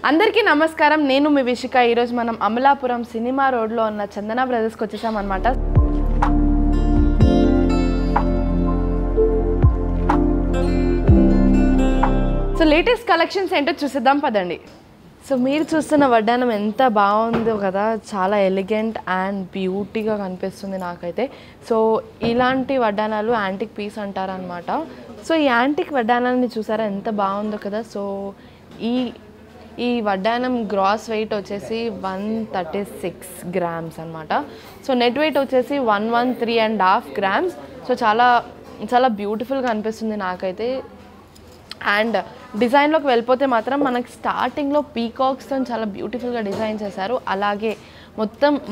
అందరికీ నమస్కారం. నేను మీ విషిక. ఈరోజు మనం అమలాపురం సినిమా రోడ్లో ఉన్న చందన బ్రదర్స్కి వచ్చేసామన్నమాట. సో లేటెస్ట్ కలెక్షన్స్ ఏంటో చూసేద్దాం పదండి. సో మీరు చూస్తున్న వడ్డానం ఎంత బాగుందో కదా, చాలా ఎలిగెంట్ అండ్ బ్యూటీగా కనిపిస్తుంది నాకైతే. సో ఇలాంటి వడ్డానాలు యాంటిక్ పీస్ అంటారనమాట. సో ఈ యాంటిక్ వడ్డానాన్ని చూసారా ఎంత బాగుందో కదా. సో ఈ వడ్డానం గ్రాస్ వెయిట్ వచ్చేసి 136 గ్రామ్స్ అనమాట. సో నెట్ వెయిట్ వచ్చేసి 113.5 గ్రామ్స్. సో చాలా చాలా బ్యూటిఫుల్గా అనిపిస్తుంది నాకైతే. అండ్ డిజైన్లోకి వెళ్ళిపోతే మాత్రం మనకి స్టార్టింగ్లో పీకాక్స్తో చాలా బ్యూటిఫుల్గా డిజైన్ చేశారు. అలాగే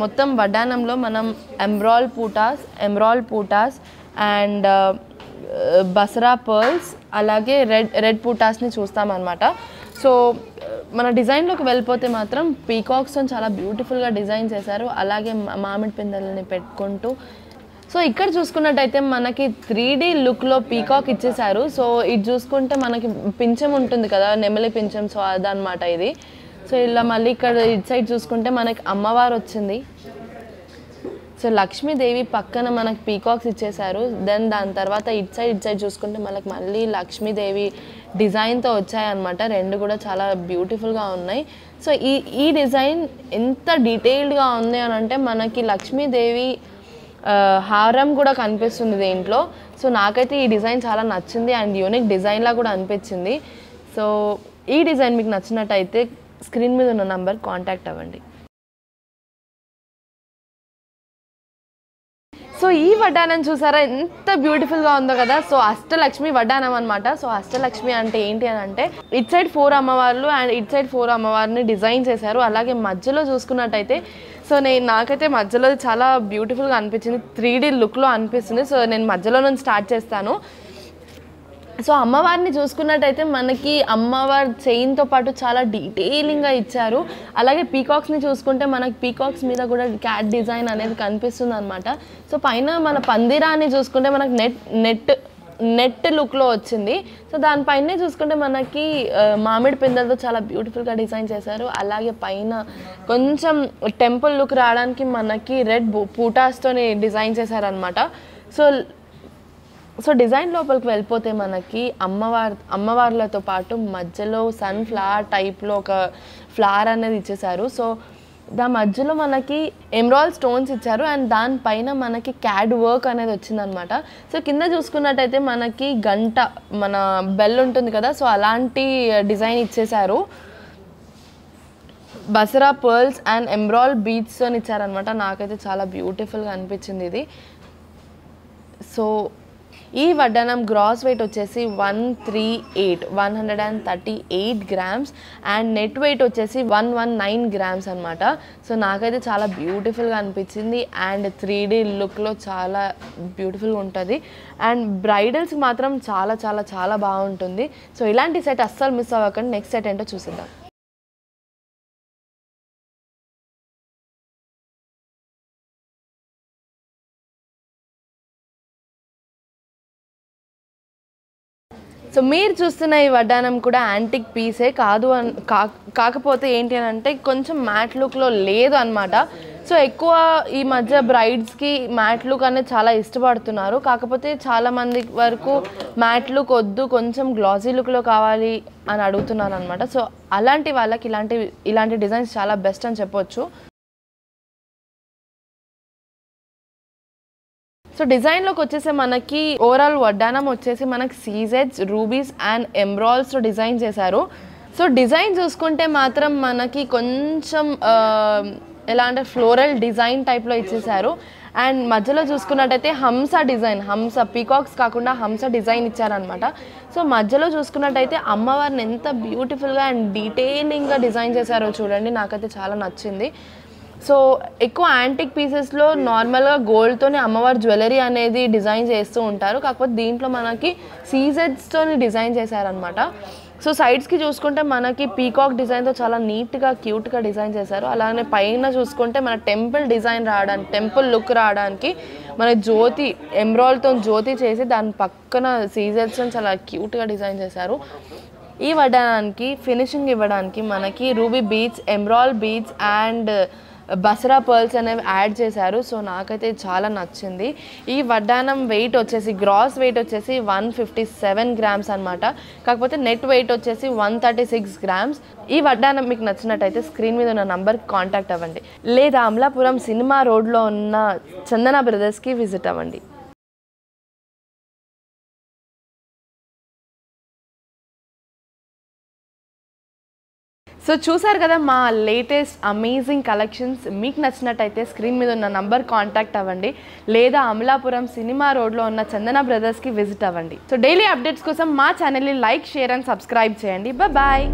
మొత్తం వడ్డానంలో మనం ఎమ్రాల్ పూటాస్ అండ్ బసరా పర్ల్స్ అలాగే రెడ్ పూటాస్ని చూస్తామన్నమాట. సో మన డిజైన్లోకి వెళ్ళిపోతే మాత్రం పీకాక్స్తో చాలా బ్యూటిఫుల్గా డిజైన్ చేశారు. అలాగే మామిడి పిందెలని పెట్టుకుంటూ సో ఇక్కడ చూసుకున్నట్టయితే మనకి 3D లుక్లో పీకాక్ ఇచ్చేసారు. సో ఇది చూసుకుంటే మనకి పింఛం ఉంటుంది కదా, నెమలి పింఛం. సో అదనమాట ఇది. సో ఇలా మళ్ళీ ఇక్కడ ఇటు సైడ్ చూసుకుంటే మనకి అమ్మవారు వచ్చింది. సో లక్ష్మీదేవి పక్కన మనకి పీకాక్స్ ఇచ్చేసారు. దాని తర్వాత ఇటు సైడ్ చూసుకుంటే మనకి మళ్ళీ లక్ష్మీదేవి డిజైన్తో వచ్చాయన్నమాట. రెండు కూడా చాలా బ్యూటిఫుల్గా ఉన్నాయి. సో ఈ డిజైన్ ఎంత డీటెయిల్డ్గా ఉంది అని అంటే మనకి లక్ష్మీదేవి హారం కూడా కనిపిస్తుంది దీంట్లో. సో నాకైతే ఈ డిజైన్ చాలా నచ్చింది అండ్ యూనిక్ డిజైన్లా కూడా అనిపించింది. సో ఈ డిజైన్ మీకు నచ్చినట్టయితే స్క్రీన్ మీద ఉన్న నంబర్ కాంటాక్ట్ అవ్వండి. సో ఈ వడ్డానం చూసారా ఎంత బ్యూటిఫుల్గా ఉందో కదా. సో అష్టలక్ష్మి వడ్డానం అనమాట. సో అష్టలక్ష్మి అంటే ఏంటి అని అంటే ఇటు సైడ్ 4 అమ్మవార్లు అండ్ ఇటు సైడ్ 4 అమ్మవారిని డిజైన్ చేశారు. అలాగే మధ్యలో చూసుకున్నట్టయితే సో నాకైతే మధ్యలో చాలా బ్యూటిఫుల్గా అనిపించింది, 3D లుక్లో అనిపిస్తుంది. సో నేను మధ్యలో నుంచి స్టార్ట్ చేస్తాను. సో అమ్మవారిని చూసుకున్నట్టయితే మనకి అమ్మవారి చైన్తో పాటు చాలా డీటెయిలింగ్గా ఇచ్చారు. అలాగే పీకాక్స్ని చూసుకుంటే మనకి పీకాక్స్ మీద కూడా క్యాట్ డిజైన్ అనేది కనిపిస్తుంది అనమాట. సో పైన మన పందిరాన్ని చూసుకుంటే మనకి నెట్ లుక్లో వచ్చింది. సో దానిపైనే చూసుకుంటే మనకి మామిడి పిందెలతో చాలా బ్యూటిఫుల్గా డిజైన్ చేశారు. అలాగే పైన కొంచెం టెంపుల్ లుక్ రావడానికి మనకి రెడ్ పూటాస్తో డిజైన్ చేశారనమాట. సో డిజైన్ లోపలికి వెళ్ళిపోతే మనకి అమ్మవార్లతో పాటు మధ్యలో సన్ఫ్లవర్ టైప్లో ఒక ఫ్లవర్ అనేది ఇచ్చేసారు. సో దాని మధ్యలో మనకి ఎమరాల్డ్ స్టోన్స్ ఇచ్చారు అండ్ దానిపైన మనకి క్యాడ్ వర్క్ అనేది వచ్చిందనమాట. సో కింద చూసుకున్నట్టయితే మనకి గంట మన బెల్ ఉంటుంది కదా, సో అలాంటి డిజైన్ ఇచ్చేసారు. బసరా పర్ల్స్ అండ్ ఎమరాల్డ్ బీడ్స్తో ఇచ్చారనమాట. నాకైతే చాలా బ్యూటిఫుల్గా అనిపించింది ఇది. సో ఈ వడ్డానం గ్రాస్ వెయిట్ వచ్చేసి 138 గ్రామ్స్ అండ్ నెట్ వెయిట్ వచ్చేసి 119 గ్రామ్స్ అనమాట. సో నాకైతే చాలా బ్యూటిఫుల్గా అనిపించింది అండ్ 3D లుక్లో చాలా బ్యూటిఫుల్గా ఉంటుంది అండ్ బ్రైడల్స్ మాత్రం చాలా చాలా చాలా బాగుంటుంది. సో ఇలాంటి సెట్ అస్సలు మిస్ అవ్వకండి. నెక్స్ట్ సెట్ ఏంటో చూసిద్దాం. సో మీరు చూస్తున్న ఈ వడ్డానం కూడా యాంటిక్ పీసే కాకపోతే ఏంటి అని అంటే కొంచెం మ్యాట్ లుక్లో లేదు అనమాట. సో ఎక్కువ ఈ మధ్య బ్రైడ్స్కి మ్యాట్ లుక్ అనేది చాలా ఇష్టపడుతున్నారు. కాకపోతే చాలామంది వరకు మ్యాట్ లుక్ వద్దు, కొంచెం గ్లాసీ లుక్లో కావాలి అని అడుగుతున్నారు అనమాట. సో అలాంటి వాళ్ళకి ఇలాంటి డిజైన్స్ చాలా బెస్ట్ అని చెప్పొచ్చు. సో డిజైన్లోకి వచ్చేసి మనకి ఓవరాల్ వడ్డానం వచ్చేసి మనకి సీజెడ్స్, రూబీస్ అండ్ ఎమరాల్డ్స్తో డిజైన్ చేశారు. సో డిజైన్ చూసుకుంటే మాత్రం మనకి కొంచెం ఎలా అంటే ఫ్లోరల్ డిజైన్ టైప్లో ఇచ్చేసారు అండ్ మధ్యలో చూసుకున్నట్టయితే హంస పీకాక్స్ కాకుండా హంస డిజైన్ ఇచ్చారనమాట. సో మధ్యలో చూసుకున్నట్టయితే అమ్మవారిని ఎంత బ్యూటిఫుల్గా అండ్ డీటెయిలింగ్గా డిజైన్ చేశారో చూడండి, నాకైతే చాలా నచ్చింది. సో ఎక్కువ యాంటిక్ పీసెస్లో నార్మల్గా గోల్డ్తోనే అమ్మవారి జ్యువెలరీ అనేది డిజైన్ చేస్తూ ఉంటారు. కాకపోతే దీంట్లో మనకి సీజెడ్స్తో డిజైన్ చేశారనమాట. సో సైడ్స్కి చూసుకుంటే మనకి పీకాక్ డిజైన్తో చాలా నీట్గా క్యూట్గా డిజైన్ చేశారు. అలానే పైన చూసుకుంటే మన టెంపుల్ లుక్ రావడానికి మన ఎమరాల్డ్తో జ్యోతి చేసి దాని పక్కన సీజర్స్తో చాలా క్యూట్గా డిజైన్ చేశారు. ఈ వడ్డానానికి ఫినిషింగ్ ఇవ్వడానికి మనకి ruby beads, emerald beads and Basara pearls అనేవి యాడ్ చేశారు. సో నాకైతే చాలా నచ్చింది. ఈ వడ్డానం వెయిట్ వచ్చేసి గ్రాస్ వెయిట్ వచ్చేసి 157 గ్రామ్స్ అనమాట. కాకపోతే నెట్ వెయిట్ వచ్చేసి 136 గ్రామ్స్. ఈ వడ్డానం మీకు నచ్చినట్టయితే స్క్రీన్ మీద ఉన్న నంబర్కి కాంటాక్ట్ అవ్వండి, లేదా అమలాపురం సినిమా రోడ్లో ఉన్న చందన బ్రదర్స్కి విజిట్ అవ్వండి. సో చూసారు కదా మా లేటెస్ట్ అమేజింగ్ కలెక్షన్స్. మీకు నచ్చినట్టయితే స్క్రీన్ మీద ఉన్న నంబర్ కాంటాక్ట్ అవ్వండి, లేదా అమలాపురం సినిమా రోడ్లో ఉన్న చందన బ్రదర్స్కి విజిట్ అవ్వండి. సో డైలీ అప్డేట్స్ కోసం మా ఛానల్ని లైక్, షేర్ అండ్ సబ్స్క్రైబ్ చేయండి. బాయ్.